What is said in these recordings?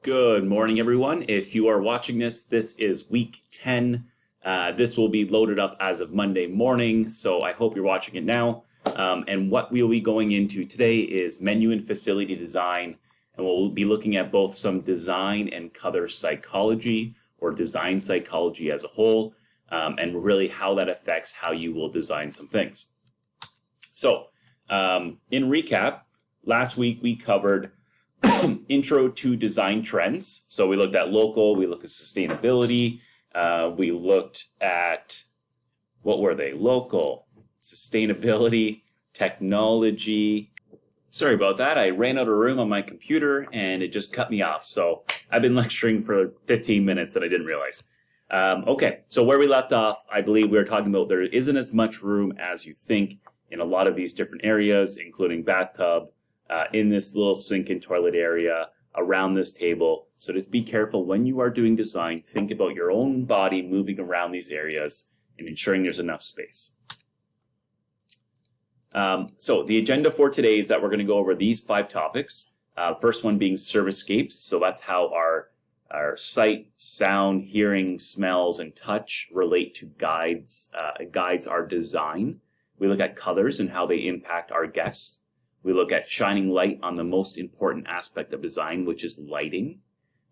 Good morning, everyone. If you are watching this is week 10. This will be loaded up as of Monday morning, so I hope you're watching it now. And what we'll be going into today is menu and facility design, and we'll be looking at both some design and color psychology, or design psychology as a whole, and really how that affects how you will design some things. So, in recap, last week we covered intro to design trends. So we looked at local, we looked at sustainability, we looked at, what were they? Local, sustainability, technology. Sorry about that. I ran out of room on my computer and it just cut me off. So I've been lecturing for 15 minutes and I didn't realize. Okay, so where we left off, I believe we were talking about there isn't as much room as you think in a lot of these different areas, including bathtub, in this little sink and toilet area, around this table. So just be careful when you are doing design. Think about your own body moving around these areas and ensuring there's enough space. So the agenda for today is that we're going to go over these 5 topics. First one being servicescapes. So that's how our sight, sound, hearing, smells, and touch relate to guides our design. We look at colors and how they impact our guests. We look at shining light on the most important aspect of design, which is lighting.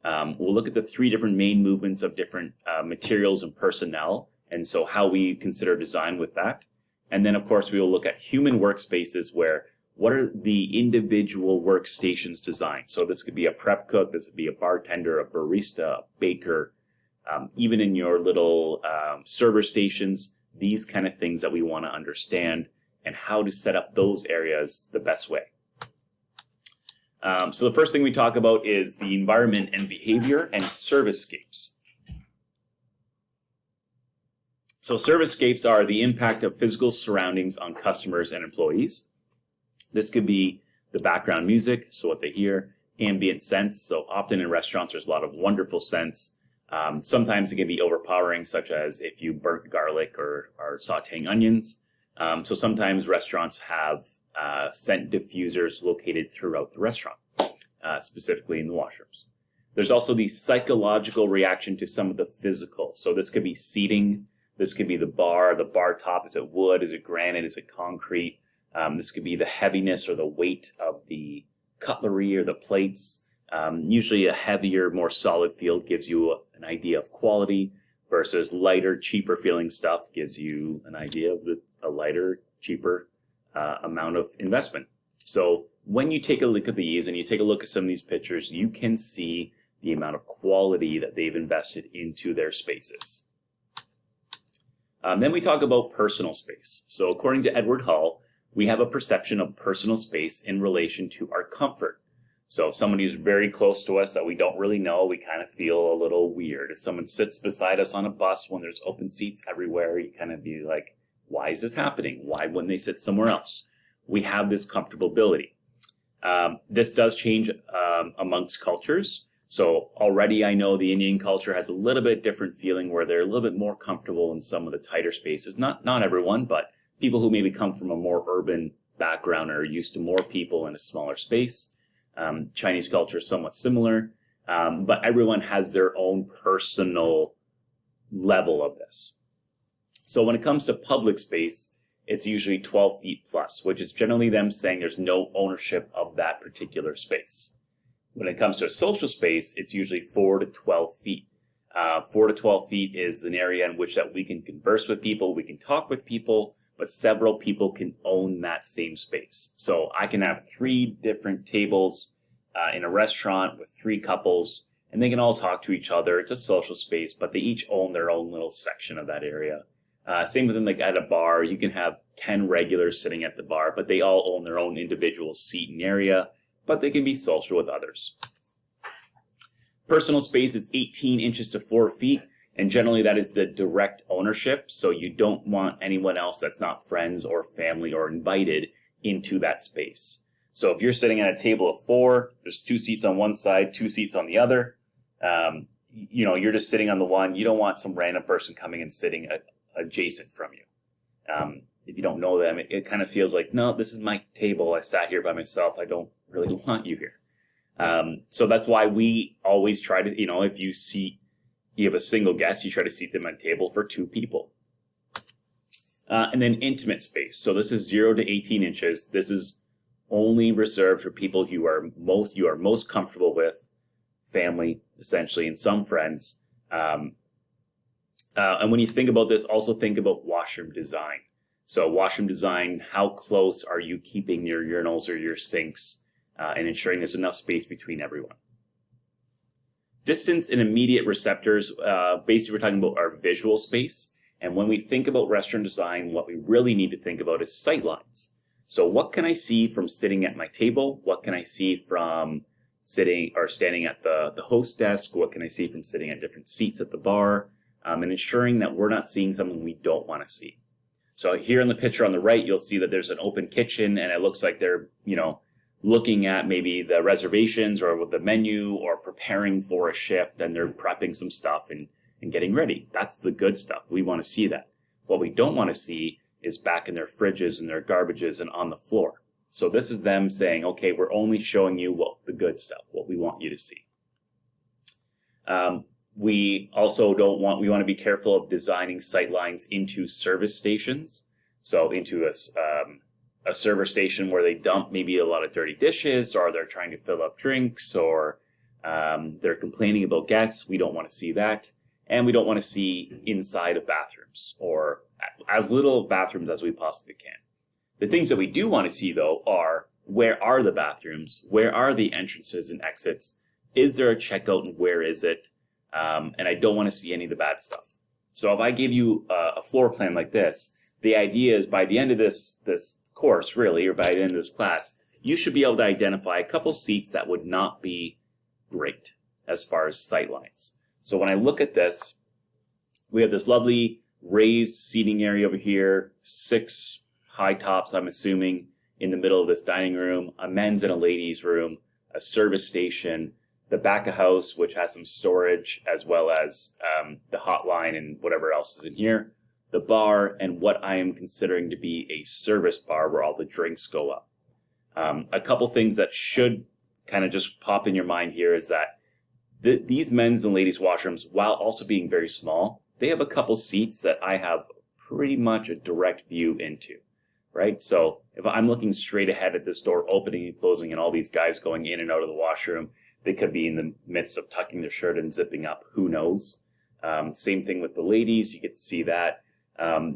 We'll look at the 3 different main movements of different materials and personnel, and so how we consider design with that. And then, of course, we will look at human workspaces, where what are the individual workstations designed? So this could be a prep cook, this would be a bartender, a barista, a baker, even in your little server stations, these kind of things that we want to understand, and how to set up those areas the best way. So the first thing we talk about is the environment and behavior and servicescapes. So servicescapes are the impact of physical surroundings on customers and employees. This could be the background music, so what they hear, ambient scents. So often in restaurants there's a lot of wonderful scents. Sometimes it can be overpowering, such as if you burnt garlic or are sauteing onions. So sometimes restaurants have scent diffusers located throughout the restaurant, specifically in the washrooms. There's also the psychological reaction to some of the physical. So this could be seating, this could be the bar top. Is it wood? Is it granite? Is it concrete? This could be the heaviness or the weight of the cutlery or the plates. Usually a heavier, more solid feel gives you an idea of quality, versus lighter, cheaper feeling stuff gives you an idea of a lighter, cheaper amount of investment. So when you take a look at these and you take a look at some of these pictures, you can see the amount of quality that they've invested into their spaces. Then we talk about personal space. So according to Edward Hall, we have a perception of personal space in relation to our comfort. So if somebody is very close to us that we don't really know, we kind of feel a little weird. If someone sits beside us on a bus when there's open seats everywhere, you kind of be like, why is this happening? Why wouldn't they sit somewhere else? We have this comfortability. This does change amongst cultures. So already I know the Indian culture has a little bit different feeling, where they're a little bit more comfortable in some of the tighter spaces. Not everyone, but people who maybe come from a more urban background are used to more people in a smaller space. Chinese culture is somewhat similar, but everyone has their own personal level of this. So when it comes to public space, it's usually 12 feet plus, which is generally them saying there's no ownership of that particular space. When it comes to a social space, it's usually 4 to 12 feet. 4 to 12 feet is an area in which that we can converse with people, we can talk with people, but several people can own that same space. So I can have 3 different tables in a restaurant with 3 couples, and they can all talk to each other. It's a social space, but they each own their own little section of that area. Same with like at a bar, you can have 10 regulars sitting at the bar, but they all own their own individual seat and area, but they can be social with others. Personal space is 18 inches to 4 feet. And generally that is the direct ownership. So you don't want anyone else that's not friends or family or invited into that space. So if you're sitting at a table of 4, there's 2 seats on one side, 2 seats on the other. You're just sitting on the one. You don't want some random person coming and sitting adjacent from you. If you don't know them, it kind of feels like, no, this is my table. I sat here by myself. I don't really want you here. So that's why we always try to, if you have a single guest, you try to seat them at a table for 2 people. And then intimate space. So this is 0 to 18 inches. This is only reserved for people you are most comfortable with, family, essentially, and some friends. And when you think about this, also think about washroom design. So washroom design, how close are you keeping your urinals or your sinks and ensuring there's enough space between everyone? Distance and immediate receptors, basically we're talking about our visual space. And when we think about restaurant design, what we really need to think about is sight lines. So what can I see from sitting at my table? What can I see from sitting or standing at the host desk? What can I see from sitting at different seats at the bar? And ensuring that we're not seeing something we don't want to see. So here in the picture on the right, you'll see that there's an open kitchen, and it looks like they're, looking at maybe the reservations or the menu or preparing for a shift, and they're prepping some stuff and getting ready. That's the good stuff. We want to see that. What we don't want to see is back in their fridges and their garbages and on the floor. So this is them saying, okay, we're only showing you the good stuff, what we want you to see. We also we want to be careful of designing sight lines into service stations. So into a server station where they dump maybe a lot of dirty dishes, or they're trying to fill up drinks, or they're complaining about guests. We don't want to see that. And we don't want to see inside of bathrooms, or as little of bathrooms as we possibly can. The things that we do want to see, though, are where are the bathrooms? Where are the entrances and exits? Is there a checkout, and where is it? And I don't want to see any of the bad stuff. So if I give you a floor plan like this, the idea is by the end of this course, really, or by the end of this class, you should be able to identify a couple seats that would not be great as far as sight lines. So when I look at this, we have this lovely raised seating area over here, 6 high tops, I'm assuming, in the middle of this dining room, a men's and a ladies' room, a service station, the back of house, which has some storage, as well as the hotline and whatever else is in here, the bar, and what I am considering to be a service bar where all the drinks go up. A couple things that should kind of just pop in your mind here is that these men's and ladies' washrooms, while also being very small, they have a couple seats that I have pretty much a direct view into, right? So if I'm looking straight ahead at this door opening and closing and all these guys going in and out of the washroom, they could be in the midst of tucking their shirt and zipping up. Who knows? Same thing with the ladies. You get to see that.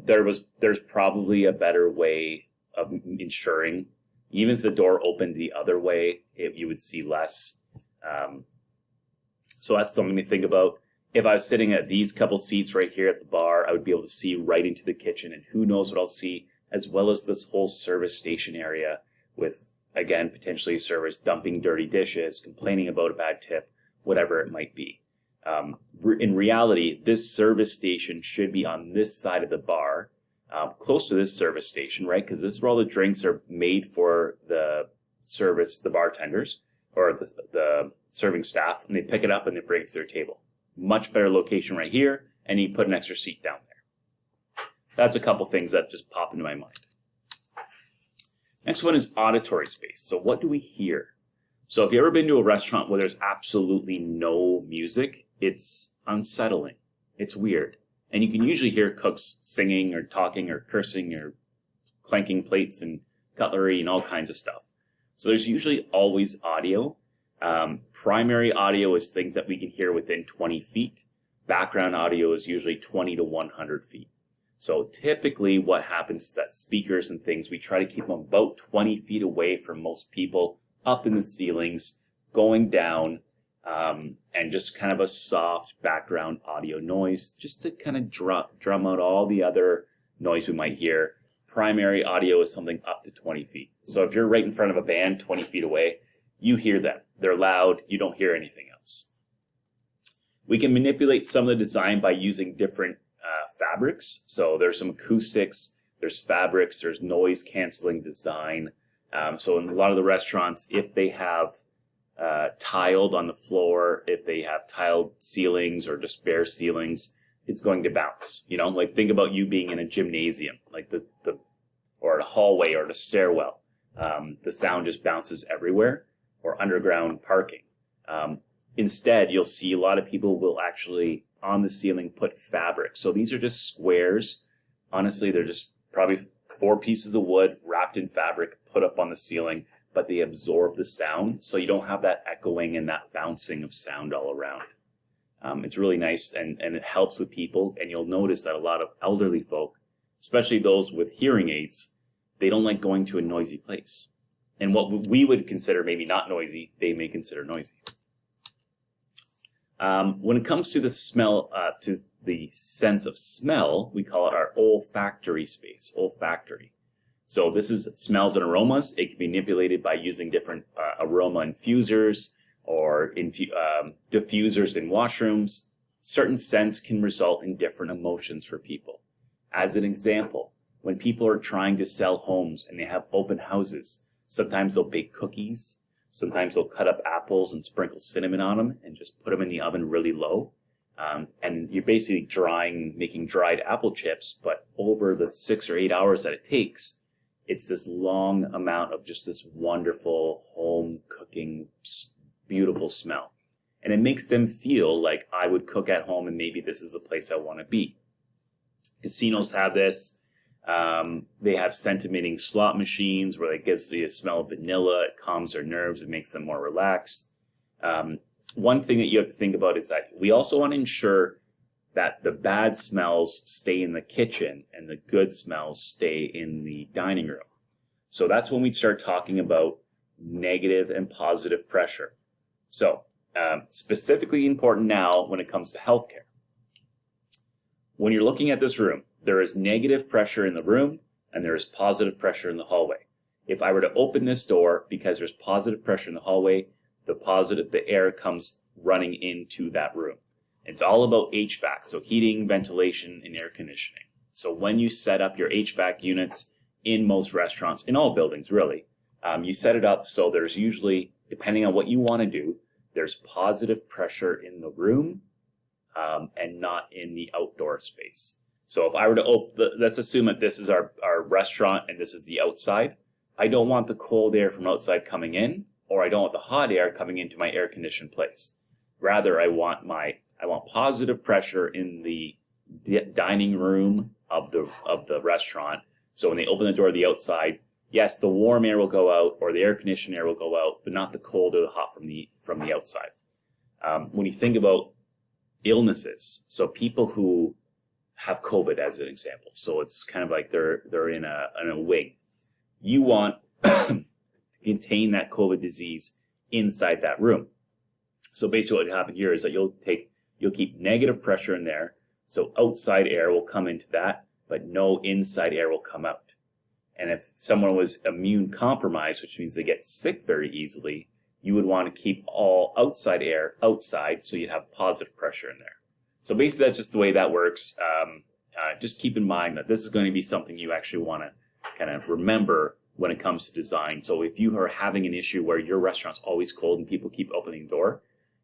There's probably a better way of ensuring, even if the door opened the other way, you would see less. So that's something to think about. If I was sitting at these couple seats right here at the bar, I would be able to see right into the kitchen, and who knows what I'll see, as well as this whole service station area with, again, potentially servers dumping dirty dishes, complaining about a bad tip, whatever it might be. In reality, this service station should be on this side of the bar, close to this service station, right? Because this is where all the drinks are made for the bartenders, or the serving staff, and they pick it up and they bring it to their table. Much better location right here, and you put an extra seat down there. That's a couple things that just pop into my mind. Next one is auditory space. So what do we hear? So if you've ever been to a restaurant where there's absolutely no music, it's unsettling. It's weird. And you can usually hear cooks singing or talking or cursing or clanking plates and cutlery and all kinds of stuff. So there's usually always audio. Primary audio is things that we can hear within 20 feet. Background audio is usually 20 to 100 feet. So typically what happens is that speakers and things, we try to keep them about 20 feet away from most people, up in the ceilings, going down, and just kind of a soft background audio noise, just to kind of drum out all the other noise we might hear. Primary audio is something up to 20 feet. So if you're right in front of a band 20 feet away, you hear them. They're loud. You don't hear anything else. We can manipulate some of the design by using different fabrics. So there's some acoustics, there's fabrics, there's noise canceling design. So in a lot of the restaurants, if they have tiled on the floor, if they have tiled ceilings or just bare ceilings, it's going to bounce. You know, like think about you being in a gymnasium, like or a hallway or a stairwell. The sound just bounces everywhere. or underground parking. Instead, you'll see a lot of people will actually on the ceiling put fabric. So these are just squares. Honestly, they're just probably 4 pieces of wood wrapped in fabric put up on the ceiling, but they absorb the sound, so you don't have that echoing and that bouncing of sound all around. It's really nice, and it helps with people, and you'll notice that a lot of elderly folk, especially those with hearing aids, they don't like going to a noisy place. And what we would consider maybe not noisy, they may consider noisy. When it comes to the smell, to the sense of smell, we call it our olfactory space, olfactory. So this is smells and aromas. It can be manipulated by using different aroma infusers or diffusers in washrooms. Certain scents can result in different emotions for people. As an example, when people are trying to sell homes and they have open houses, sometimes they'll bake cookies. Sometimes they'll cut up apples and sprinkle cinnamon on them and just put them in the oven really low. And you're basically making dried apple chips, but over the 6 or 8 hours that it takes, it's this long amount of just this wonderful home cooking, beautiful smell. And it makes them feel like I would cook at home and maybe this is the place I want to be. Casinos have this. They have scent-emitting slot machines where it gives the smell of vanilla. It calms their nerves. It makes them more relaxed. One thing that you have to think about is that we also want to ensure that the bad smells stay in the kitchen and the good smells stay in the dining room. So that's when we start talking about negative and positive pressure. So specifically important now when it comes to healthcare. When you're looking at this room, there is negative pressure in the room and there is positive pressure in the hallway. If I were to open this door because there's positive pressure in the hallway, the air comes running into that room. It's all about HVAC, so heating, ventilation, and air conditioning. So when you set up your HVAC units in most restaurants, in all buildings really, you set it up so there's usually, depending on what you want to do, there's positive pressure in the room and not in the outdoor space. So if I were to let's assume that this is our restaurant and this is the outside. I don't want the cold air from outside coming in, or I don't want the hot air coming into my air-conditioned place. Rather, I want positive pressure in the dining room of the restaurant. So when they open the door to the outside, yes, the warm air will go out or the air-conditioned air will go out, but not the cold or the hot from the outside. When you think about illnesses, so people who have COVID as an example, so it's kind of like they're in a wing. You want to contain that COVID disease inside that room. So basically what happened here is that you'll keep negative pressure in there, so outside air will come into that, but no inside air will come out. And if someone was immune compromised, which means they get sick very easily, you would want to keep all outside air outside, so you'd have positive pressure in there. So basically that's just the way that works. Just keep in mind that this is going to be something you actually want to kind of remember when it comes to design. So if you are having an issue where your restaurant's always cold and people keep opening the door,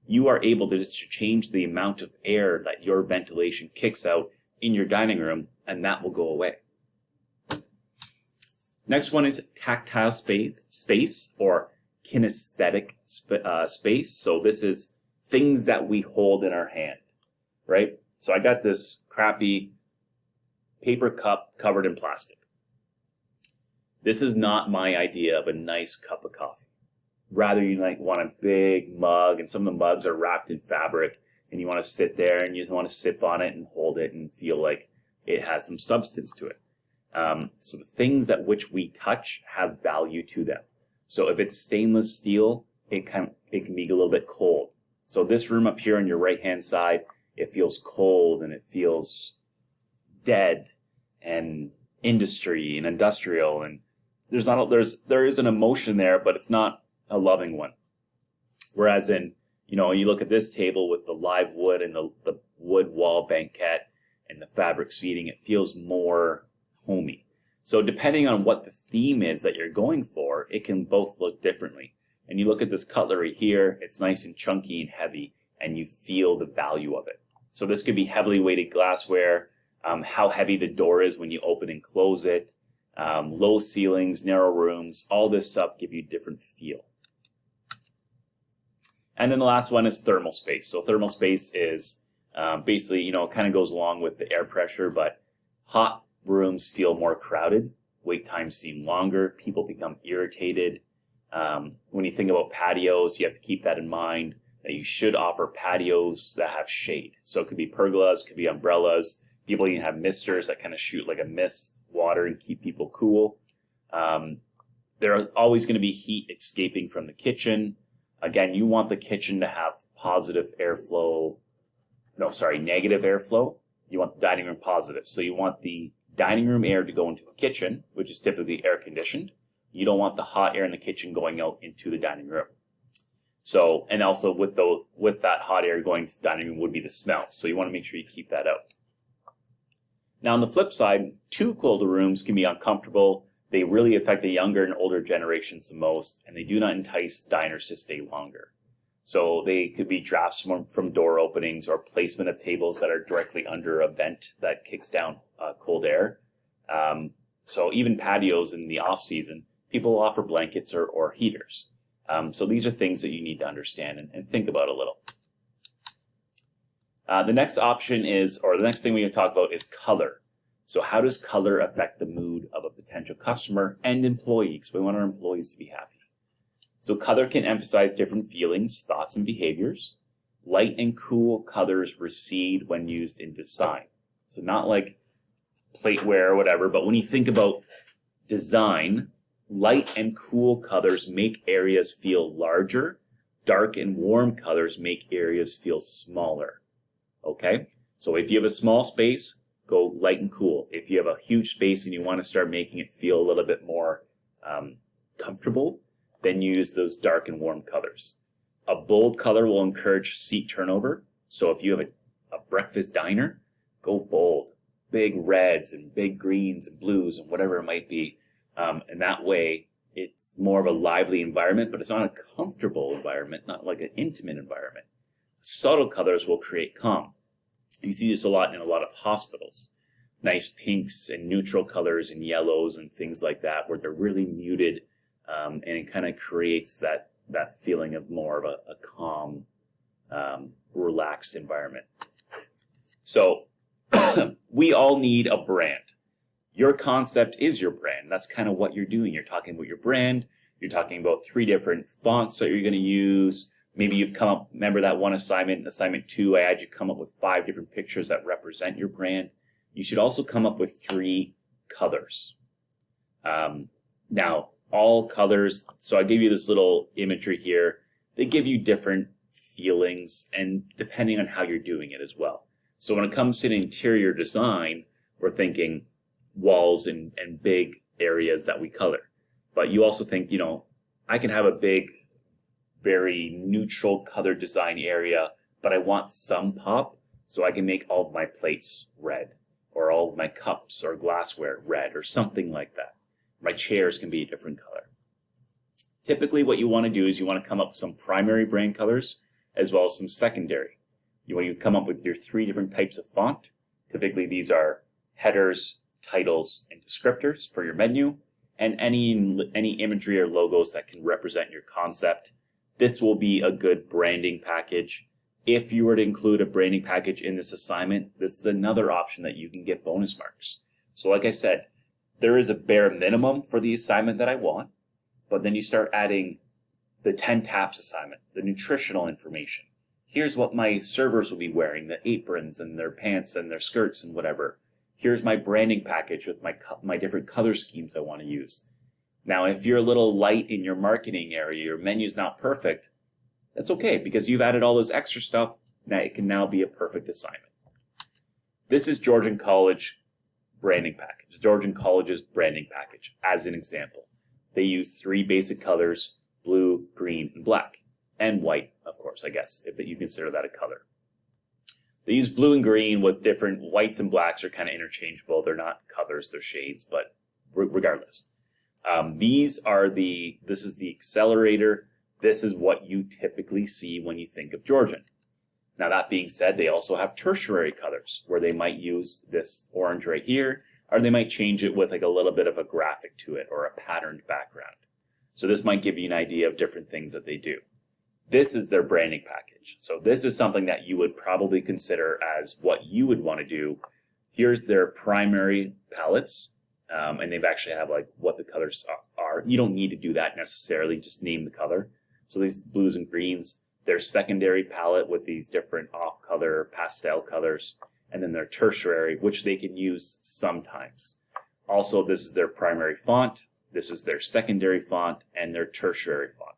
you are able to just change the amount of air that your ventilation kicks out in your dining room, and that will go away. Next one is tactile space or kinesthetic space. So this is things that we hold in our hand, right? So I got this crappy paper cup covered in plastic. This is not my idea of a nice cup of coffee. Rather, you want a big mug, and some of the mugs are wrapped in fabric, and you want to sit there and you want to sip on it and hold it and feel like it has some substance to it. So the things that which we touch have value to them. So if it's stainless steel, it can be a little bit cold. So this room up here on your right hand side, it feels cold and it feels dead and industry and industrial, and there is an emotion there, but it's not a loving one. Whereas you look at this table with the live wood and the wood wall banquette and the fabric seating, it feels more homey. So depending on what the theme is that you're going for, it can both look differently. And you look at this cutlery here, it's nice and chunky and heavy, and you feel the value of it. So this could be heavily weighted glassware, how heavy the door is when you open and close it, low ceilings, narrow rooms, all this stuff give you a different feel. And then the last one is thermal space. So thermal space is basically, you know, it kind of goes along with the air pressure, but hot rooms feel more crowded. Wait times seem longer. People become irritated. When you think about patios, you have to keep that in mind, that you should offer patios that have shade. So it could be pergolas, could be umbrellas. People even have misters that kind of shoot like a mist water and keep people cool. There are always going to be heat escaping from the kitchen. Again, you want the kitchen to have negative airflow. You want the dining room positive. So you want the dining room air to go into the kitchen, which is typically air conditioned. You don't want the hot air in the kitchen going out into the dining room. So, and also with that hot air going to the dining room would be the smell. So you want to make sure you keep that out. Now on the flip side, too cold rooms can be uncomfortable. They really affect the younger and older generations the most, and they do not entice diners to stay longer. So they could be drafts from door openings or placement of tables that are directly under a vent that kicks down cold air. So even patios in the off season, people offer blankets or heaters. So these are things that you need to understand and think about a little. The next option is, or the next thing we can talk about is color. So how does color affect the mood of a potential customer and employee? Because we want our employees to be happy. So color can emphasize different feelings, thoughts, and behaviors. Light and cool colors recede when used in design. So not like plateware or whatever, but when you think about design, light and cool colors make areas feel larger. Dark and warm colors make areas feel smaller. Okay? So if you have a small space, go light and cool. If you have a huge space and you want to start making it feel a little bit more comfortable, then use those dark and warm colors. A bold color will encourage seat turnover. So if you have a breakfast diner, go bold. Big reds and big greens and blues and whatever it might be. And that way, it's more of a lively environment, but it's not a comfortable environment, not like an intimate environment. Subtle colors will create calm. You see this a lot in a lot of hospitals. Nice pinks and neutral colors and yellows and things like that, where they're really muted, and it kind of creates that feeling of more of a calm, relaxed environment. So we all need a brand. Your concept is your brand. That's kind of what you're doing. You're talking about your brand. You're talking about 3 different fonts that you're going to use. Maybe you've come up, remember that one assignment, assignment 2, I had you come up with 5 different pictures that represent your brand. You should also come up with 3 colors. Now, all colors, so I gave you this little imagery here. They give you different feelings and depending on how you're doing it as well. So when it comes to interior design, we're thinking walls and big areas that we color. But you also think, you know, I can have a big, very neutral color design area, but I want some pop, so I can make all of my plates red, or all of my cups or glassware red, or something like that. My chairs can be a different color. Typically what you want to do is you want to come up with some primary brand colors as well as some secondary. You want to come up with your 3 different types of font. Typically these are headers, titles, and descriptors for your menu, and any imagery or logos that can represent your concept. This will be a good branding package. If you were to include a branding package in this assignment, this is another option that you can get bonus marks. So like I said, there is a bare minimum for the assignment that I want, but then you start adding the 10 taps assignment, the nutritional information. Here's what my servers will be wearing, the aprons and their pants and their skirts and whatever. Here's my branding package with my different color schemes I want to use. Now, if you're a little light in your marketing area, your menu's not perfect, that's okay because you've added all this extra stuff. Now it can now be a perfect assignment. This is Georgian College branding package, Georgian College's branding package as an example. They use 3 basic colors, blue, green, and black, and white, of course, I guess, if you consider that a color. They use blue and green with different whites and blacks are kind of interchangeable. They're not colors, they're shades, but regardless. This is the accelerator. This is what you typically see when you think of Georgian. Now that being said, they also have tertiary colors where they might use this orange right here, or they might change it with like a little bit of a graphic to it or a patterned background. So this might give you an idea of different things that they do. This is their branding package. So this is something that you would probably consider as what you would want to do. Here's their primary palettes, and they've actually have like what the colors are. You don't need to do that necessarily, just name the color. So these blues and greens, their secondary palette with these different off-color pastel colors, and then their tertiary, which they can use sometimes. Also, this is their primary font, this is their secondary font, and their tertiary font.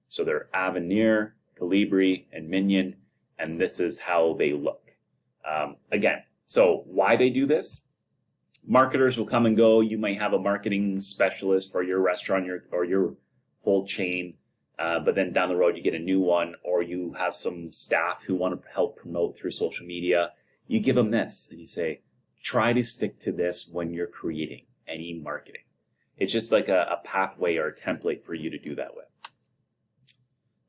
So they're Avenir, Calibri, and Minion, and this is how they look. Again, so why they do this? Marketers will come and go. You might have a marketing specialist for your restaurant or your whole chain, but then down the road you get a new one, or you have some staff who want to help promote through social media. You give them this, and you say, try to stick to this when you're creating any marketing. It's just like a pathway or a template for you to do that with.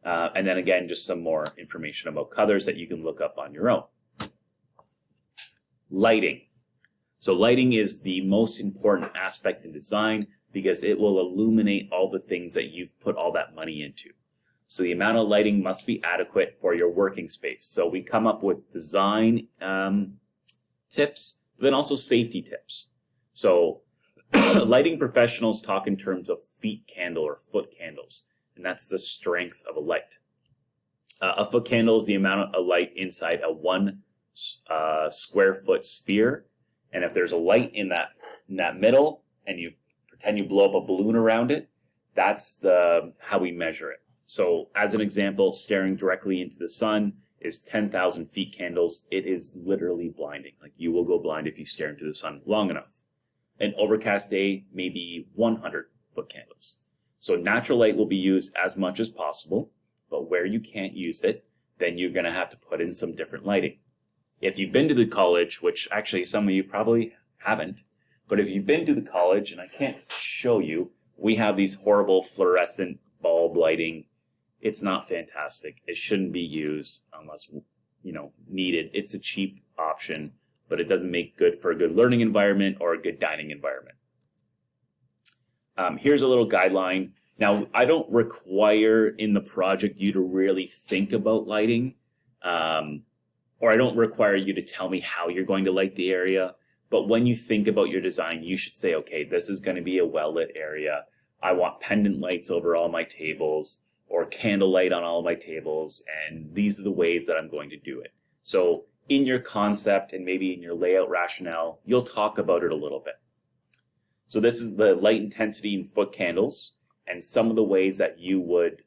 And then again, just some more information about colors that you can look up on your own. Lighting. So lighting is the most important aspect in design because it will illuminate all the things that you've put all that money into. So the amount of lighting must be adequate for your working space. So we come up with design tips, but then also safety tips. So lighting professionals talk in terms of feet candle or foot candles. And that's the strength of a light. A foot candle is the amount of light inside a 1 square foot sphere. And if there's a light in that middle, and you pretend you blow up a balloon around it, that's how we measure it. So as an example, staring directly into the sun is 10,000 feet candles. It is literally blinding. Like, you will go blind if you stare into the sun long enough. An overcast day, maybe 100 foot candles. So natural light will be used as much as possible, but where you can't use it, then you're going to have to put in some different lighting. If you've been to the college, which actually some of you probably haven't, but if you've been to the college, and I can't show you, we have these horrible fluorescent bulb lighting. It's not fantastic. It shouldn't be used unless, needed. It's a cheap option, but it doesn't make good for a good learning environment or a good dining environment. Here's a little guideline. Now, I don't require in the project you to really think about lighting, or I don't require you to tell me how you're going to light the area. But when you think about your design, you should say, okay, this is going to be a well-lit area. I want pendant lights over all my tables, or candlelight on all of my tables, and these are the ways that I'm going to do it. So in your concept and maybe in your layout rationale, you'll talk about it a little bit. So this is the light intensity in foot candles and some of the ways that you would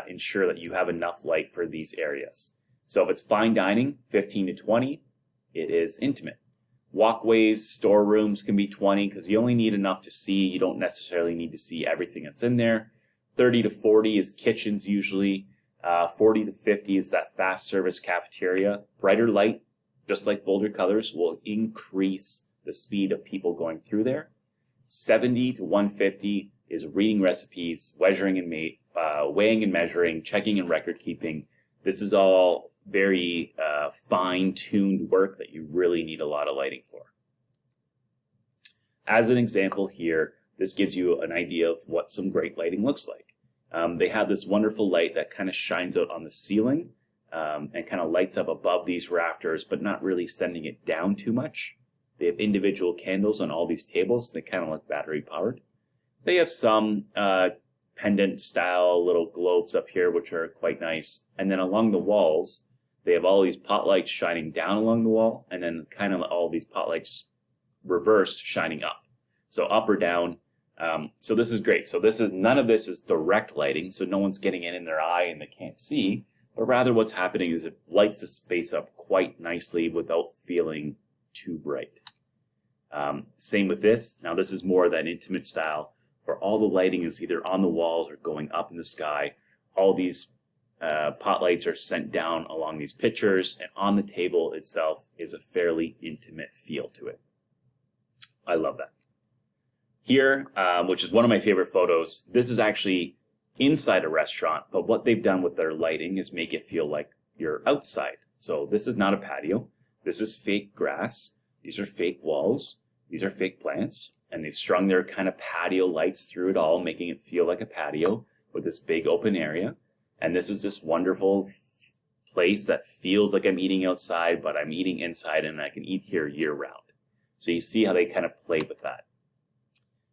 ensure that you have enough light for these areas. So if it's fine dining, 15 to 20, it is intimate. Walkways, storerooms can be 20 because you only need enough to see. You don't necessarily need to see everything that's in there. 30 to 40 is kitchens usually. 40 to 50 is that fast service cafeteria. Brighter light, just like bolder colors, will increase the speed of people going through there. 70 to 150 is reading recipes, weighing and measuring, checking and record keeping. This is all very fine-tuned work that you really need a lot of lighting for. As an example here, this gives you an idea of what some great lighting looks like. They have this wonderful light that kind of shines out on the ceiling and kind of lights up above these rafters, but not really sending it down too much. They have individual candles on all these tables. They kind of look battery powered. They have some pendant style little globes up here, which are quite nice. And then along the walls, they have all these pot lights shining down along the wall, and then kind of all these pot lights reversed shining up. So up or down. So this is great. So none of this is direct lighting, so no one's getting it in their eye and they can't see. But rather what's happening is it lights the space up quite nicely without feeling too bright. Same with this. Now this is more of that intimate style where all the lighting is either on the walls or going up in the sky. All these pot lights are sent down along these pictures, and on the table itself is a fairly intimate feel to it. I love that. Here, which is one of my favorite photos, this is actually inside a restaurant, but what they've done with their lighting is make it feel like you're outside. So this is not a patio. This is fake grass. These are fake walls. These are fake plants. And they've strung their kind of patio lights through it all, making it feel like a patio with this big open area. And this is this wonderful place that feels like I'm eating outside, but I'm eating inside, and I can eat here year round. So you see how they kind of play with that.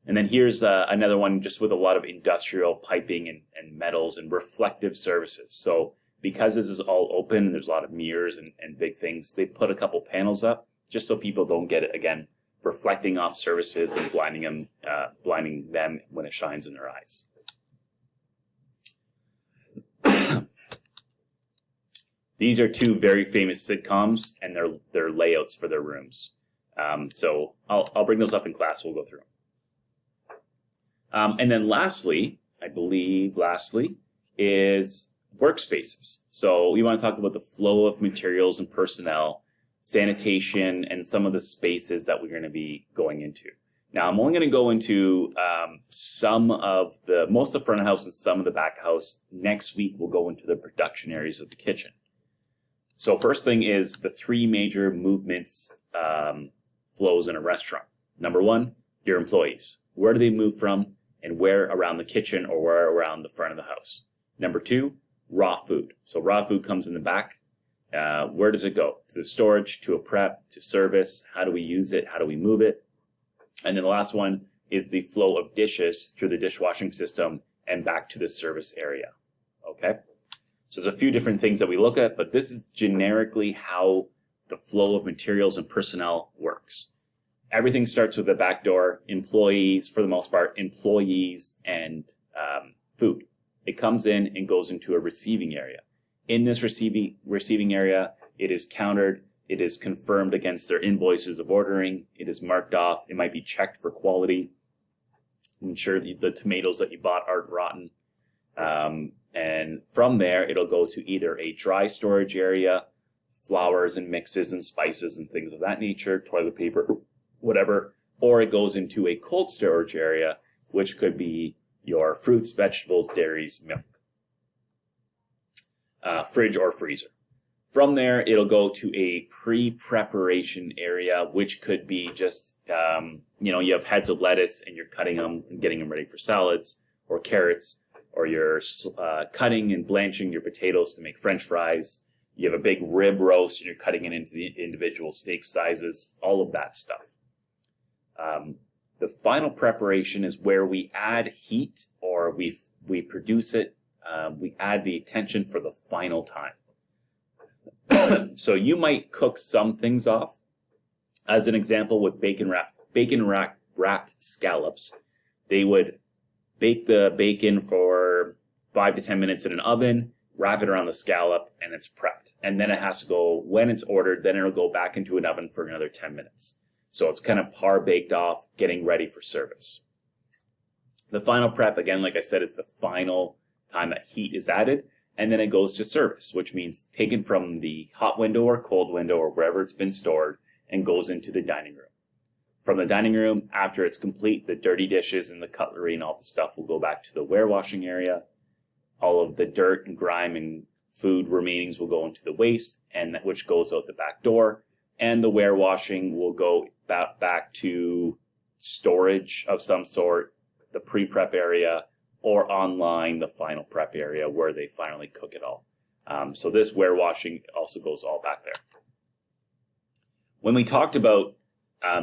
And then here's another one just with a lot of industrial piping and metals and reflective surfaces. So because this is all open and there's a lot of mirrors and big things, they put a couple panels up just so people don't get it, again, reflecting off surfaces and blinding them when it shines in their eyes. These are two very famous sitcoms and their layouts for their rooms. So I'll bring those up in class. We'll go through them. And then lastly, is workspaces. So we want to talk about the flow of materials and personnel, sanitation, and some of the spaces that we're going to be going into. Now, I'm only going to go into most of the front of house and some of the back of house. Next week, we'll go into the production areas of the kitchen. So first thing is the three major movements, flows in a restaurant. Number one, your employees. Where do they move from and where around the kitchen or where around the front of the house? Number two, raw food. So raw food comes in the back. Where does it go? To the storage, to a prep, to service. How do we use it? How do we move it? And then the last one is the flow of dishes through the dishwashing system and back to the service area. Okay? So there's a few different things that we look at, but this is generically how the flow of materials and personnel works. Everything starts with the back door, employees, for the most part, employees and food. It comes in and goes into a receiving area. In this receiving area, it is countered, it is confirmed against their invoices of ordering, it is marked off, it might be checked for quality, ensure the tomatoes that you bought aren't rotten. And from there, it'll go to either a dry storage area, flours and mixes and spices and things of that nature, toilet paper, whatever, or it goes into a cold storage area, which could be your fruits, vegetables, dairies, milk, fridge or freezer. From there, it'll go to a pre-preparation area, which could be just, you have heads of lettuce and you're cutting them and getting them ready for salads, or carrots, or you're cutting and blanching your potatoes to make French fries. You have a big rib roast and you're cutting it into the individual steak sizes, all of that stuff. The final preparation is where we add heat, or we produce it. We add the tension for the final time. So you might cook some things off. As an example, with bacon wrapped scallops, they would bake the bacon for 5 to 10 minutes in an oven, wrap it around the scallop, and it's prepped. And then it has to go, when it's ordered, then it'll go back into an oven for another 10 minutes. So it's kind of par baked off, getting ready for service. The final prep, again, like I said, is the final time that heat is added. And then it goes to service, which means taken from the hot window or cold window or wherever it's been stored and goes into the dining room. From the dining room, after it's complete, the dirty dishes and the cutlery and all the stuff will go back to the warewashing area. All of the dirt and grime and food remainings will go into the waste, and which goes out the back door. And the warewashing will go back to storage of some sort, the pre-prep area, or online, the final prep area where they finally cook it all. So this warewashing also goes all back there. When we talked about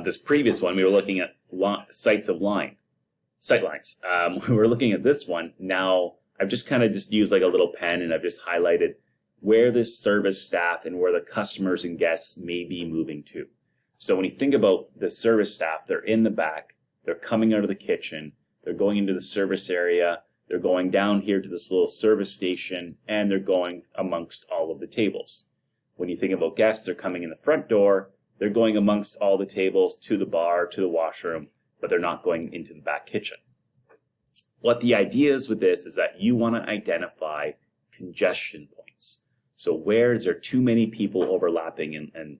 this previous one, we were looking at sightlines. We were looking at this one. Now, I've just used like a little pen and I've just highlighted where the service staff and where the customers and guests may be moving to. So when you think about the service staff, they're in the back, they're coming out of the kitchen, they're going into the service area, they're going down here to this little service station, and they're going amongst all of the tables. When you think about guests, they're coming in the front door, they're going amongst all the tables to the bar, to the washroom, but they're not going into the back kitchen. What the idea is with this is that you want to identify congestion points. So where is there too many people overlapping, and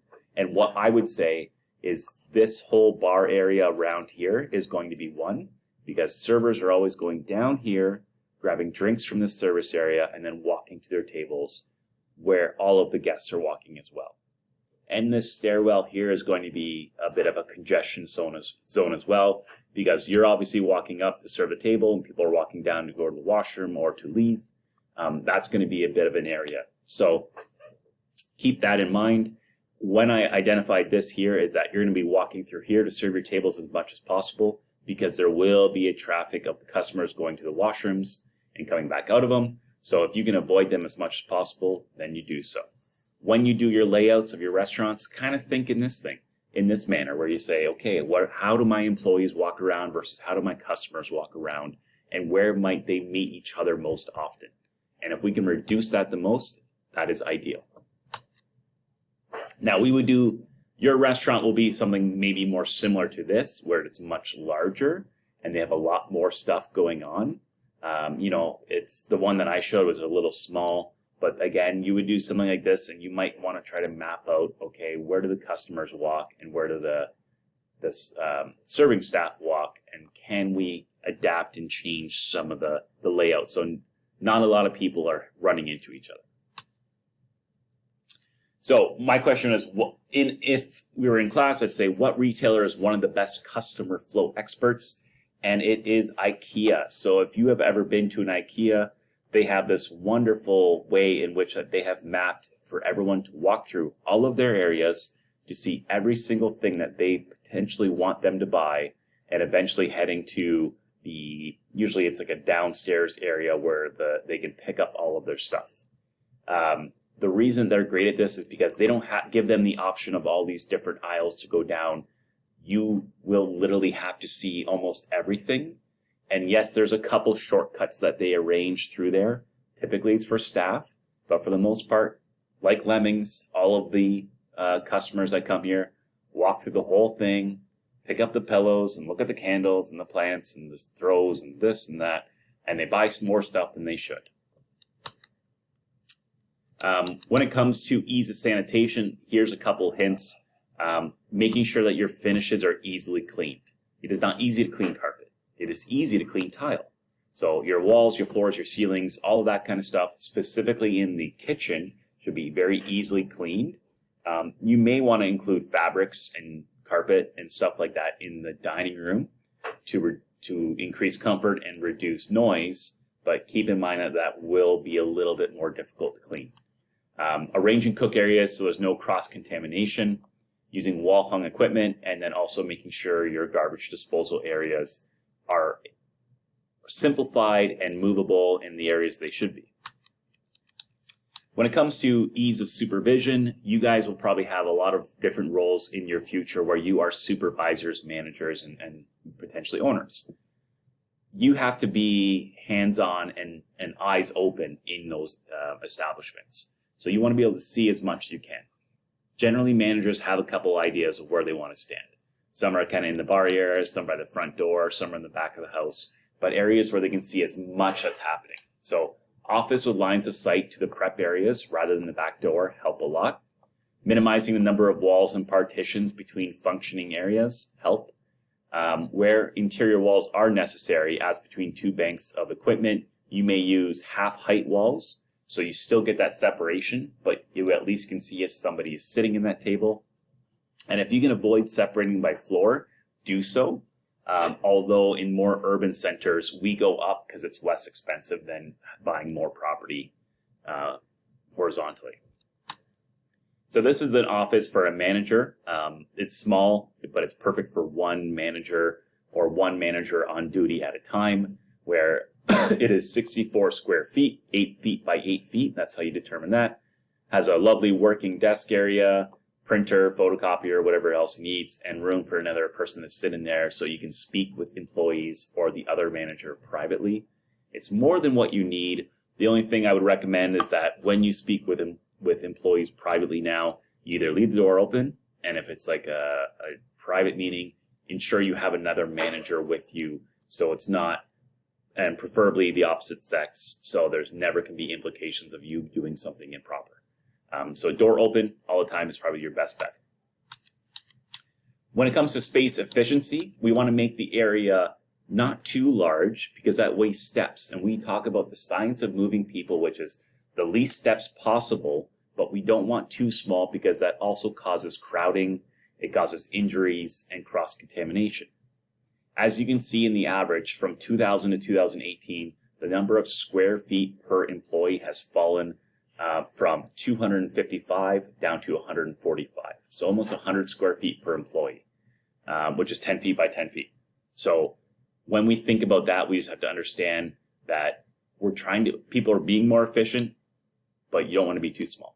what I would say is this whole bar area around here is going to be one, because servers are always going down here, grabbing drinks from this service area, and then walking to their tables where all of the guests are walking as well. And this stairwell here is going to be a bit of a congestion zone as well, because you're obviously walking up to serve the table and people are walking down to go to the washroom or to leave. that's going to be a bit of an area. So keep that in mind. When I identified this here is that you're going to be walking through here to serve your tables as much as possible, because there will be a traffic of the customers going to the washrooms and coming back out of them. So if you can avoid them as much as possible, then you do so. When you do your layouts of your restaurants, kind of think in this manner, where you say, okay, how do my employees walk around versus how do my customers walk around, and where might they meet each other most often? And if we can reduce that the most, that is ideal. Now your restaurant will be something maybe more similar to this, where it's much larger and they have a lot more stuff going on. It's the one that I showed was a little small, but again, you would do something like this and you might want to try to map out, okay, where do the customers walk and where do the serving staff walk, and can we adapt and change some of the layout so not a lot of people are running into each other. So my question is, if we were in class, I'd say, what retailer is one of the best customer flow experts? And it is IKEA. So if you have ever been to an IKEA, they have this wonderful way in which they have mapped for everyone to walk through all of their areas to see every single thing that they potentially want them to buy, and eventually heading to usually it's like a downstairs area where they can pick up all of their stuff. The reason they're great at this is because they don't give them the option of all these different aisles to go down. You will literally have to see almost everything. And yes, there's a couple shortcuts that they arrange through there. Typically it's for staff, but for the most part, like lemmings, all of the customers that come here walk through the whole thing, pick up the pillows and look at the candles and the plants and the throws and this and that, and they buy some more stuff than they should. When it comes to ease of sanitation, here's a couple hints. Making sure that your finishes are easily cleaned. It is not easy to clean carpet. It is easy to clean tile. So your walls, your floors, your ceilings, all of that kind of stuff, specifically in the kitchen, should be very easily cleaned. You may want to include fabrics and carpet and stuff like that in the dining room to increase comfort and reduce noise, but keep in mind that that will be a little bit more difficult to clean. Arranging cook areas so there's no cross-contamination, using wall-hung equipment, and then also making sure your garbage disposal areas are simplified and movable in the areas they should be. When it comes to ease of supervision, you guys will probably have a lot of different roles in your future where you are supervisors, managers, and potentially owners. You have to be hands-on and eyes open in those establishments. So you want to be able to see as much as you can. Generally, managers have a couple ideas of where they want to stand. Some are kind of in the bar areas, some by the front door, some are in the back of the house, but areas where they can see as much as happening. So office with lines of sight to the prep areas rather than the back door help a lot. Minimizing the number of walls and partitions between functioning areas help. Where interior walls are necessary, as between two banks of equipment, you may use half-height walls, so you still get that separation, but you at least can see if somebody is sitting in that table. And if you can avoid separating by floor, do so. Although in more urban centers, we go up because it's less expensive than buying more property horizontally. So this is an office for a manager. It's small, but it's perfect for one manager or one manager on duty at a time, where it is 64 square feet, 8 feet by 8 feet. That's how you determine that. Has a lovely working desk area, printer, photocopier, whatever else he needs, and room for another person to sit in there so you can speak with employees or the other manager privately. It's more than what you need. The only thing I would recommend is that when you speak with employees privately now, you either leave the door open, and if it's like a private meeting, ensure you have another manager with you so it's not, and preferably the opposite sex, so there's never can be implications of you doing something improper. So door open all the time is probably your best bet. When it comes to space efficiency, we want to make the area not too large because that wastes steps. And we talk about the science of moving people, which is the least steps possible, but we don't want too small because that also causes crowding, it causes injuries and cross-contamination. As you can see in the average from 2000 to 2018, the number of square feet per employee has fallen from 255 down to 145. So almost 100 square feet per employee, which is 10 feet by 10 feet. So when we think about that, we just have to understand that people are being more efficient, but you don't want to be too small.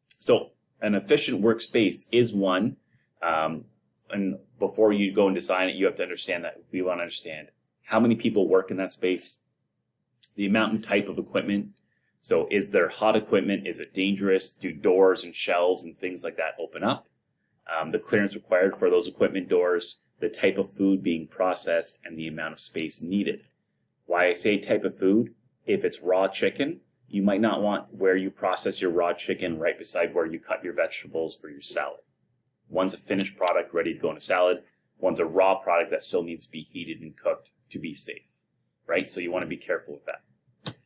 So an efficient workspace is one, and before you go and design it, you have to understand that we want to understand how many people work in that space, the amount and type of equipment. So is there hot equipment? Is it dangerous? Do doors and shelves and things like that open up? The clearance required for those equipment doors, the type of food being processed, and the amount of space needed. Why I say type of food, if it's raw chicken, you might not want where you process your raw chicken right beside where you cut your vegetables for your salad. One's a finished product ready to go in a salad. One's a raw product that still needs to be heated and cooked to be safe, right? So you want to be careful with that.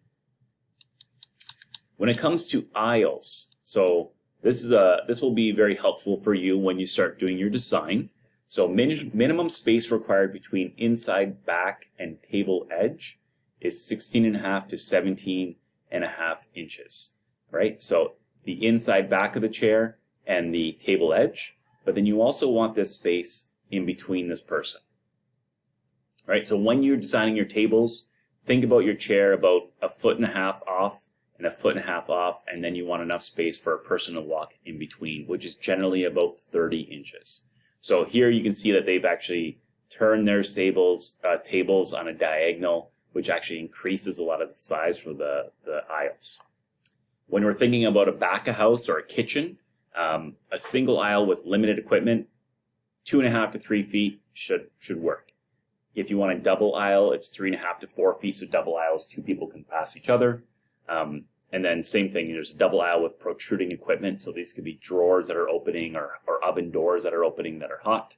When it comes to aisles, so this will be very helpful for you when you start doing your design. So minimum space required between inside back and table edge is 16.5 to 17.5 inches, right? So the inside back of the chair and the table edge, but then you also want this space in between this person, right? So when you're designing your tables, think about your chair about 1.5 feet off and 1.5 feet off, and then you want enough space for a person to walk in between, which is generally about 30 inches. So here you can see that they've actually turned their tables on a diagonal, which actually increases a lot of the size for the aisles. When we're thinking about a back of house or a kitchen, a single aisle with limited equipment, 2.5 to 3 feet should work. If you want a double aisle, it's 3.5 to 4 feet. So double aisles, 2 people can pass each other. And then same thing, there's a double aisle with protruding equipment. So these could be drawers that are opening or oven doors that are opening that are hot.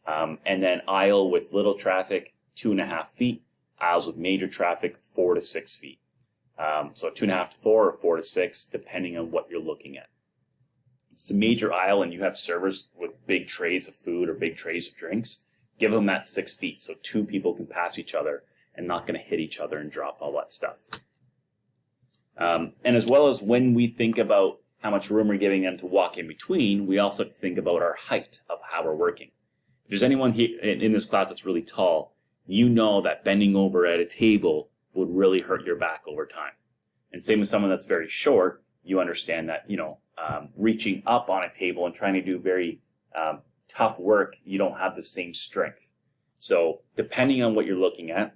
And then aisle with little traffic, 2.5 feet. Aisles with major traffic, 4 to 6 feet. So 2.5 to 4 or 4 to 6, depending on what you're looking at. If it's a major aisle and you have servers with big trays of food or big trays of drinks, give them that 6 feet so 2 people can pass each other and not going to hit each other and drop all that stuff. And as well as when we think about how much room we're giving them to walk in between, we also have to think about our height of how we're working. If there's anyone here in this class that's really tall, you know that bending over at a table would really hurt your back over time. And same with someone that's very short, you understand that, reaching up on a table and trying to do very tough work, you don't have the same strength. So depending on what you're looking at,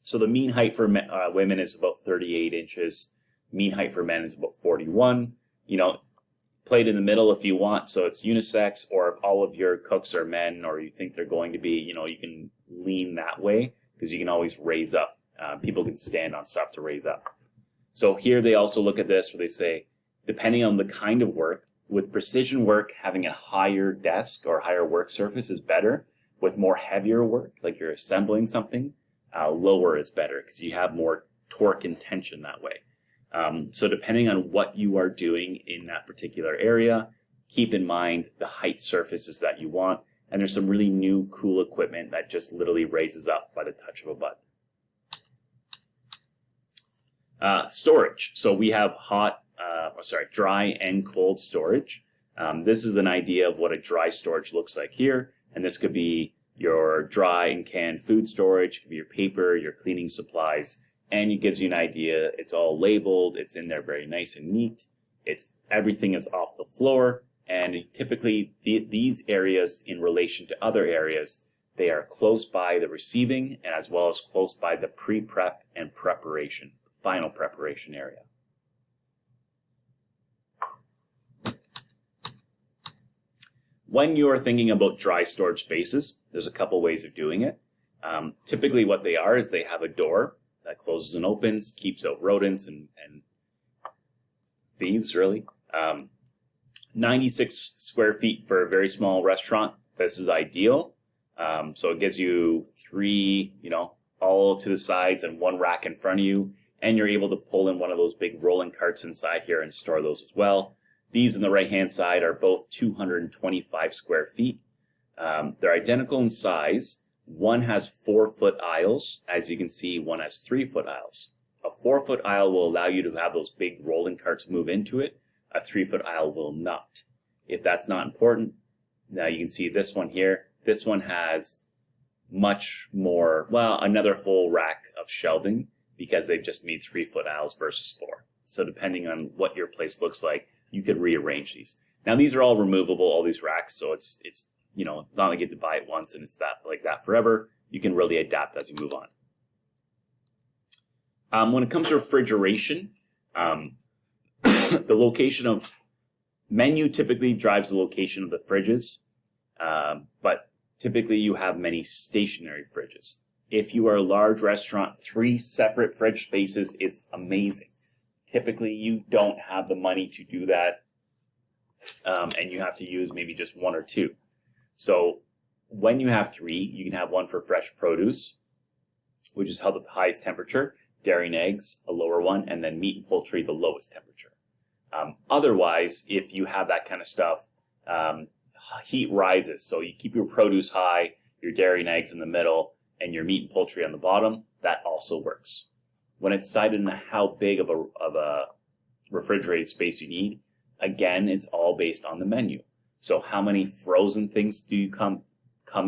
so the mean height for women is about 38 inches. Mean height for men is about 41. Play it in the middle if you want, so it's unisex, or if all of your cooks are men or you think they're going to be, you can lean that way because you can always raise up. People can stand on stuff to raise up. So here they also look at this where they say, depending on the kind of work, with precision work, having a higher desk or higher work surface is better. With more heavier work, like you're assembling something, lower is better because you have more torque and tension that way. So depending on what you are doing in that particular area, keep in mind the height surfaces that you want. And there's some really new cool equipment that just literally raises up by the touch of a button. Storage. So we have dry and cold storage. This is an idea of what a dry storage looks like here. And this could be your dry and canned food storage, it could be your paper, your cleaning supplies, and it gives you an idea. It's all labeled, it's in there very nice and neat. Everything is off the floor, and typically these areas in relation to other areas, they are close by the receiving and as well as close by the pre-prep and preparation, final preparation area. When you're thinking about dry storage spaces, there's a couple ways of doing it. Typically what they are is they have a door that closes and opens, keeps out rodents and thieves, really. 96 square feet for a very small restaurant. This is ideal. So it gives you 3, all to the sides and 1 rack in front of you. And you're able to pull in one of those big rolling carts inside here and store those as well. These on the right-hand side are both 225 square feet. They're identical in size, One has 4-foot aisles. As you can see, one has 3-foot aisles. A 4-foot aisle will allow you to have those big rolling carts move into it. A 3-foot aisle will not. If that's not important, now you can see this one here. This one has much more, well, another whole rack of shelving because they've just made 3-foot aisles versus 4. So depending on what your place looks like, you could rearrange these. Now these are all removable, all these racks, so it's you know, not like you get to buy it once and it's that like that forever. You can really adapt as you move on. When it comes to refrigeration, the location of menu typically drives the location of the fridges, but typically you have many stationary fridges. If you are a large restaurant, 3 separate fridge spaces is amazing. Typically you don't have the money to do that, and you have to use maybe just 1 or 2. So when you have 3, you can have one for fresh produce, which is held at the highest temperature, dairy and eggs, a lower one, and then meat and poultry, the lowest temperature. Otherwise, if you have that kind of stuff, heat rises. So you keep your produce high, your dairy and eggs in the middle, and your meat and poultry on the bottom. That also works. When it's decided on how big of a refrigerated space you need, again, it's all based on the menu. So how many frozen things do you come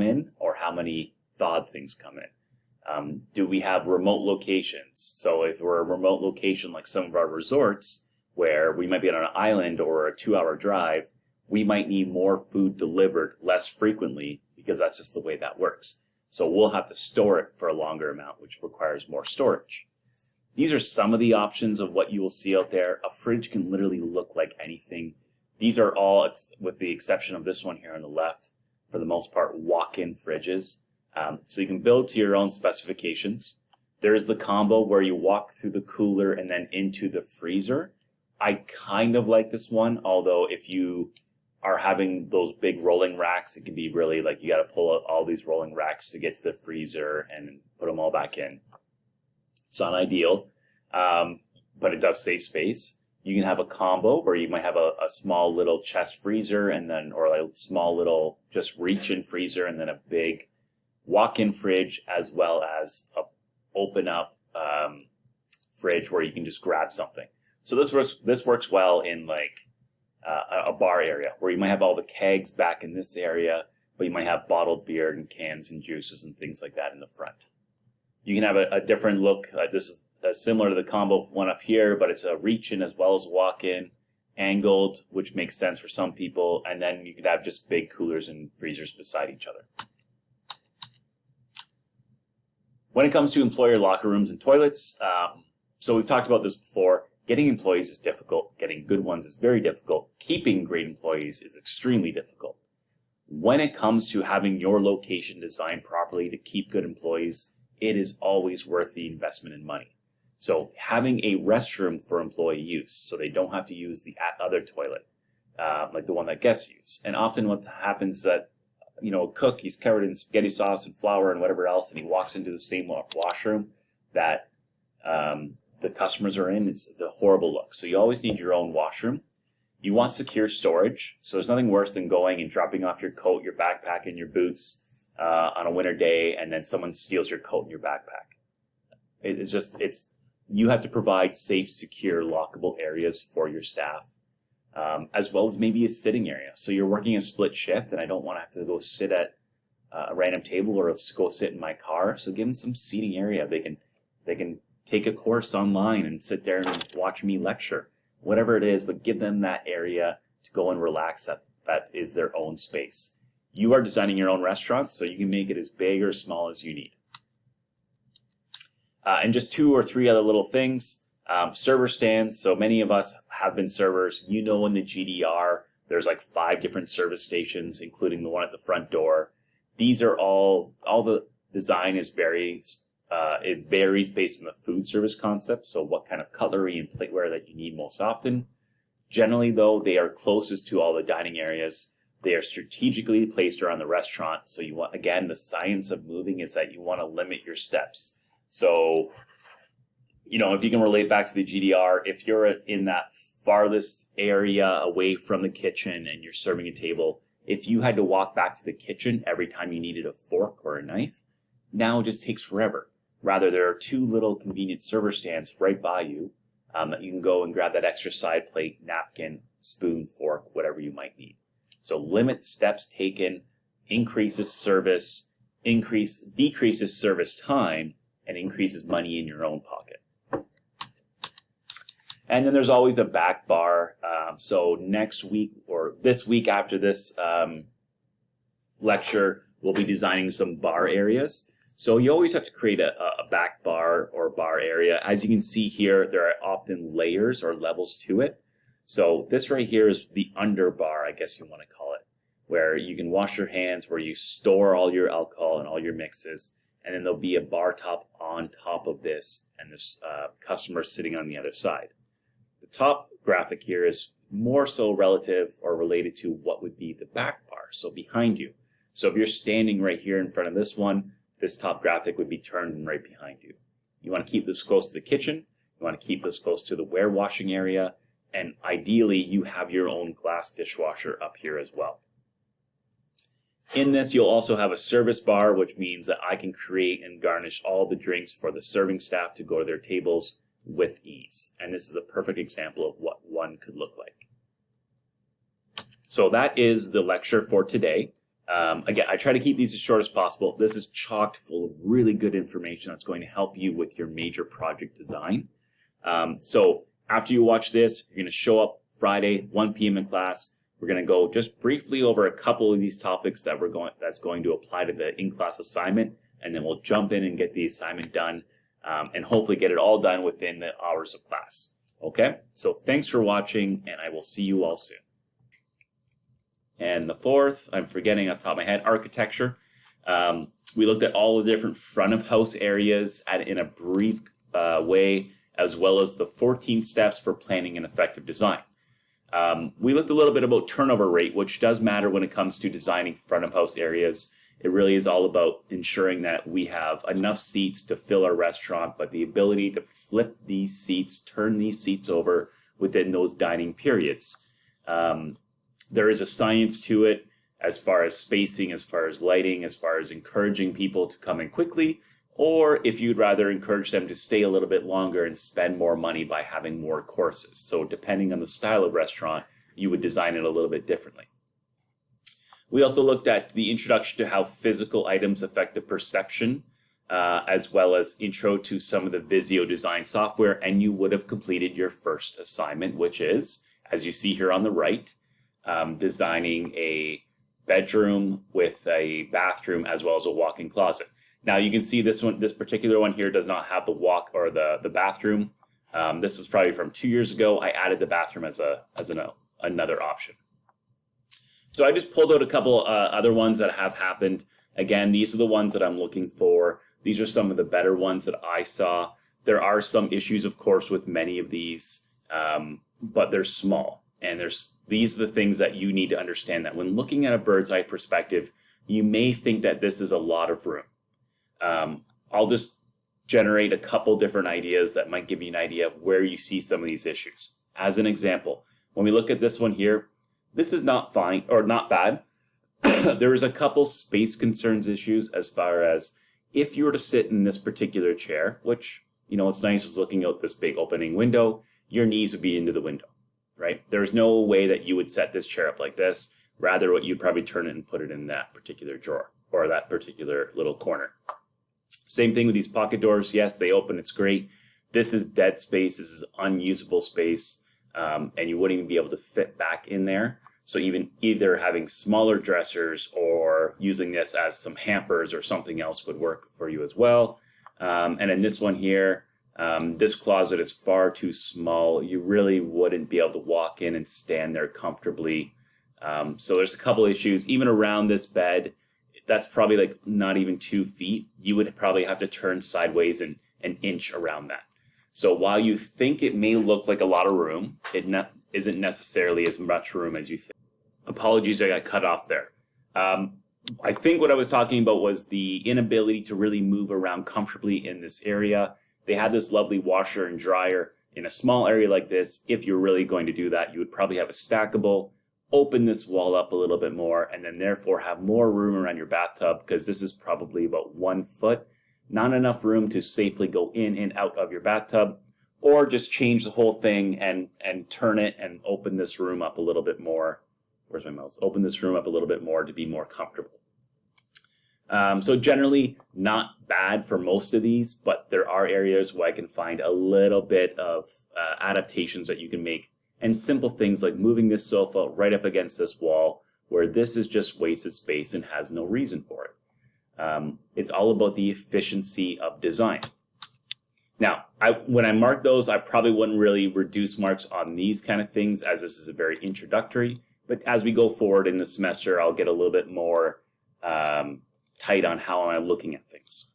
in, or how many thawed things come in? Do we have remote locations? So if we're a remote location like some of our resorts, where we might be on an island or a 2-hour drive, we might need more food delivered less frequently because that's just the way that works. So we'll have to store it for a longer amount, which requires more storage. These are some of the options of what you will see out there. A fridge can literally look like anything. These are all, with the exception of this one here on the left, for the most part, walk-in fridges. So you can build to your own specifications. There is the combo where you walk through the cooler and then into the freezer. I kind of like this one, although if you are having those big rolling racks, it can be really like you got to pull out all these rolling racks to get to the freezer and put them all back in. It's not ideal, but it does save space. You can have a combo where you might have a small little chest freezer and then, or a small little just reach-in freezer and then a big walk-in fridge, as well as a open-up fridge where you can just grab something. So this works well in like a bar area where you might have all the kegs back in this area, but you might have bottled beer and cans and juices and things like that in the front. You can have a different look. This is similar to the combo one up here, but it's a reach-in as well as walk-in, angled, which makes sense for some people, and then you could have just big coolers and freezers beside each other. When it comes to employer locker rooms and toilets, so we've talked about this before. Getting employees is difficult. Getting good ones is very difficult. Keeping great employees is extremely difficult. When it comes to having your location designed properly to keep good employees, it is always worth the investment in money. So having a restroom for employee use, so they don't have to use the other toilet, like the one that guests use. And often what happens is that, you know, a cook, he's covered in spaghetti sauce and flour and whatever else, and he walks into the same washroom that the customers are in. It's a horrible look. So you always need your own washroom. You want secure storage. So there's nothing worse than going and dropping off your coat, your backpack, and your boots on a winter day, and then someone steals your coat and your backpack. You have to provide safe, secure, lockable areas for your staff, as well as maybe a sitting area. So you're working a split shift, and I don't want to have to go sit at a random table or go sit in my car. So give them some seating area. They can take a course online and sit there and watch me lecture, whatever it is, but give them that area to go and relax. That is their own space. You are designing your own restaurant, so you can make it as big or small as you need. And just 2 or 3 other little things. Server stands. So many of us have been servers. You know, in the GDR, there's like 5 different service stations, including the one at the front door. These are all the design is it varies based on the food service concept. So what kind of cutlery and plateware that you need most often. Generally, though, they are closest to all the dining areas. They are strategically placed around the restaurant. So you want, again, the science of moving is that you want to limit your steps. So, you know, if you can relate back to the GDR, if you're in that farthest area away from the kitchen and you're serving a table, if you had to walk back to the kitchen every time you needed a fork or a knife, now just takes forever. Rather, there are 2 little convenient server stands right by you that you can go and grab that extra side plate, napkin, spoon, fork, whatever you might need. So limit steps taken, decreases service time, and increases money in your own pocket. And then there's always a back bar. So next week or this week after this lecture, we'll be designing some bar areas. So you always have to create a back bar or bar area. As you can see here, there are often layers or levels to it. So this right here is the under bar, I guess you want to call it, where you can wash your hands, where you store all your alcohol and all your mixes, and then there'll be a bar top on top of this, and this customer sitting on the other side. The top graphic here is more so relative or related to what would be the back bar, so behind you. So if you're standing right here in front of this one, this top graphic would be turned right behind you. You want to keep this close to the kitchen, you want to keep this close to the warewashing area, and ideally you have your own glass dishwasher up here as well. In this, you'll also have a service bar, which means that I can create and garnish all the drinks for the serving staff to go to their tables with ease. And this is a perfect example of what one could look like. So that is the lecture for today. Again, I try to keep these as short as possible. This is chocked full of really good information that's going to help you with your major project design. So after you watch this, you're going to show up Friday, 1 p.m. in class. We're going to go just briefly over a couple of these topics that's going to apply to the in-class assignment, and then we'll jump in and get the assignment done, and hopefully get it all done within the hours of class. Okay? So thanks for watching, and I will see you all soon. And the fourth, I'm forgetting off the top of my head, architecture. We looked at all the different front of house areas in a brief way, as well as the 14 steps for planning an effective design. We looked a little bit about turnover rate, which does matter when it comes to designing front of house areas. It really is all about ensuring that we have enough seats to fill our restaurant, but the ability to flip these seats, turn these seats over within those dining periods. There is a science to it as far as spacing, as far as lighting, as far as encouraging people to come in quickly, or if you'd rather encourage them to stay a little bit longer and spend more money by having more courses. So depending on the style of restaurant, you would design it a little bit differently. We also looked at the introduction to how physical items affect the perception, as well as intro to some of the Visio design software, and you would have completed your first assignment, which is, as you see here on the right, designing a bedroom with a bathroom as well as a walk-in closet. Now you can see this particular one here does not have the walk or the bathroom. This was probably from 2 years ago. I added the bathroom as another option. So I just pulled out a couple other ones that have happened. Again, these are the ones that I'm looking for. These are some of the better ones that I saw. There are some issues, of course, with many of these, but they're small. And these are the things that you need to understand, that when looking at a bird's eye perspective, you may think that this is a lot of room. I'll just generate a couple different ideas that might give you an idea of where you see some of these issues. As an example, when we look at this one here, this is not fine or not bad. There is a couple space concerns issues as far as if you were to sit in this particular chair, which, you know, what's nice is looking out this big opening window, your knees would be into the window, right? There's no way that you would set this chair up like this. Rather, what you'd probably turn it and put it in that particular drawer or that particular little corner. Same thing with these pocket doors. Yes, they open. It's great. This is dead space. This is unusable space, and you wouldn't even be able to fit back in there. So either having smaller dressers or using this as some hampers or something else would work for you as well. And in this one here, this closet is far too small. You really wouldn't be able to walk in and stand there comfortably. So there's a couple issues. Even around this bed, that's probably like not even 2 feet. You would probably have to turn sideways an inch around that. So while you think it may look like a lot of room, it isn't necessarily as much room as you think. Apologies, I got cut off there. I think what I was talking about was the inability to really move around comfortably in this area. They had this lovely washer and dryer in a small area like this. If you're really going to do that, you would probably have a stackable open this wall up a little bit more, and then therefore have more room around your bathtub, because this is probably about 1 foot, not enough room to safely go in and out of your bathtub. Or just change the whole thing and turn it and open this room up a little bit more. Where's my mouse? Open this room up a little bit more to be more comfortable. So generally not bad for most of these, but there are areas where I can find a little bit of adaptations that you can make, and simple things like moving this sofa right up against this wall, where this is just wasted space and has no reason for it. It's all about the efficiency of design. Now, when I mark those, I probably wouldn't really reduce marks on these kind of things, as this is a very introductory. But as we go forward in the semester, I'll get a little bit more tight on how I'm looking at things.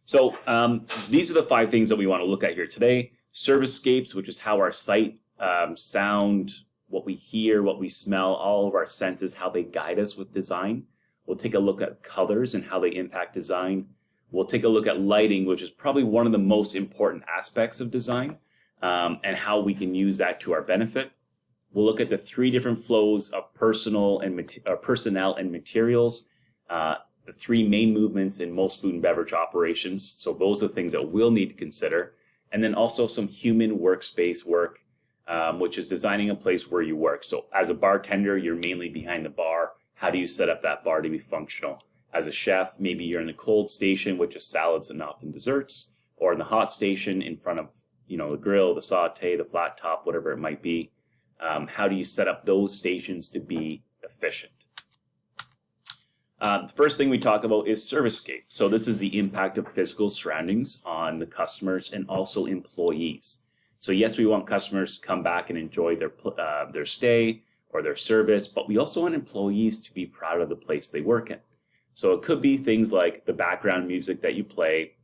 So these are the 5 things that we want to look at here today. Servicescapes, which is how our sight, sound, what we hear, what we smell, all of our senses, how they guide us with design. We'll take a look at colors and how they impact design. We'll take a look at lighting, which is probably one of the most important aspects of design, and how we can use that to our benefit. We'll look at the 3 different flows of personnel and materials, the 3 main movements in most food and beverage operations. So those are the things that we'll need to consider. And then also some human workspace work, which is designing a place where you work. So as a bartender, you're mainly behind the bar. How do you set up that bar to be functional? As a chef, maybe you're in the cold station, which is salads and often desserts, or in the hot station in front of, the grill, the saute, the flat top, whatever it might be. How do you set up those stations to be efficient? The first thing we talk about is servicescape. So this is the impact of physical surroundings on the customers and also employees. So yes, we want customers to come back and enjoy their stay or their service, but we also want employees to be proud of the place they work in. So it could be things like the background music that you play,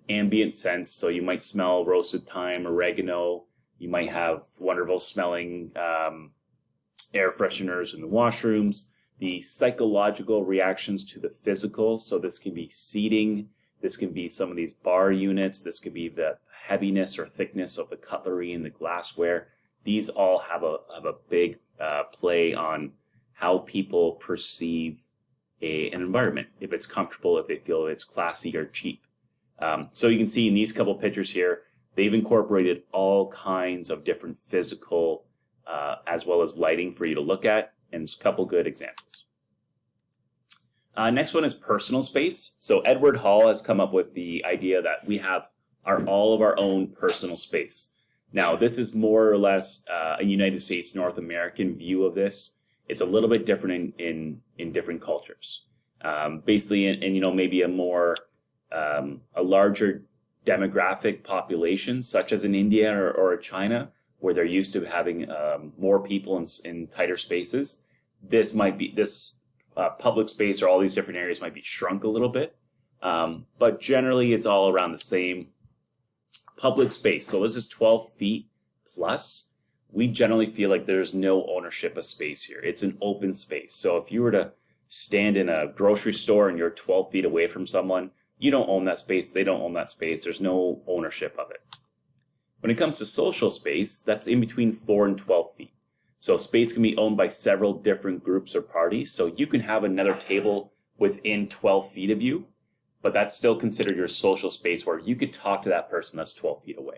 ambient scents. So you might smell roasted thyme, oregano. You might have wonderful smelling air fresheners in the washrooms. The psychological reactions to the physical. So this can be seating. This can be some of these bar units. This could be the heaviness or thickness of the cutlery and the glassware. These all have a big play on how people perceive an environment, if it's comfortable, if they feel it's classy or cheap. So you can see in these couple pictures here, they've incorporated all kinds of different physical as well as lighting for you to look at, and it's a couple good examples. Next one is personal space. So Edward Hall has come up with the idea that we have all of our own personal space. Now, this is more or less a United States, North American view of this. It's a little bit different in different cultures. Basically, maybe a more a larger demographic population, such as in India or China, where they're used to having more people in tighter spaces. This public space or all these different areas might be shrunk a little bit, but generally it's all around the same public space. So this is 12 feet plus. We generally feel like there's no ownership of space here. It's an open space. So if you were to stand in a grocery store and you're 12 feet away from someone, you don't own that space. They don't own that space. There's no ownership of it. When it comes to social space, that's in between 4 and 12 feet. So space can be owned by several different groups or parties. So you can have another table within 12 feet of you, but that's still considered your social space where you could talk to that person that's 12 feet away,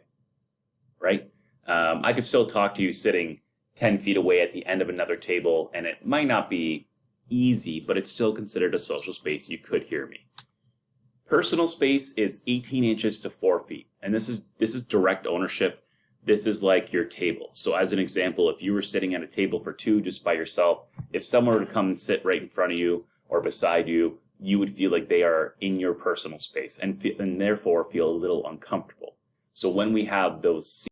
right? I could still talk to you sitting 10 feet away at the end of another table, and it might not be easy, but it's still considered a social space. You could hear me. Personal space is 18 inches to 4 feet, and this is direct ownership. This is like your table. So as an example, if you were sitting at a table for 2 just by yourself, if someone were to come and sit right in front of you or beside you, you would feel like they are in your personal space and therefore feel a little uncomfortable. So when we have those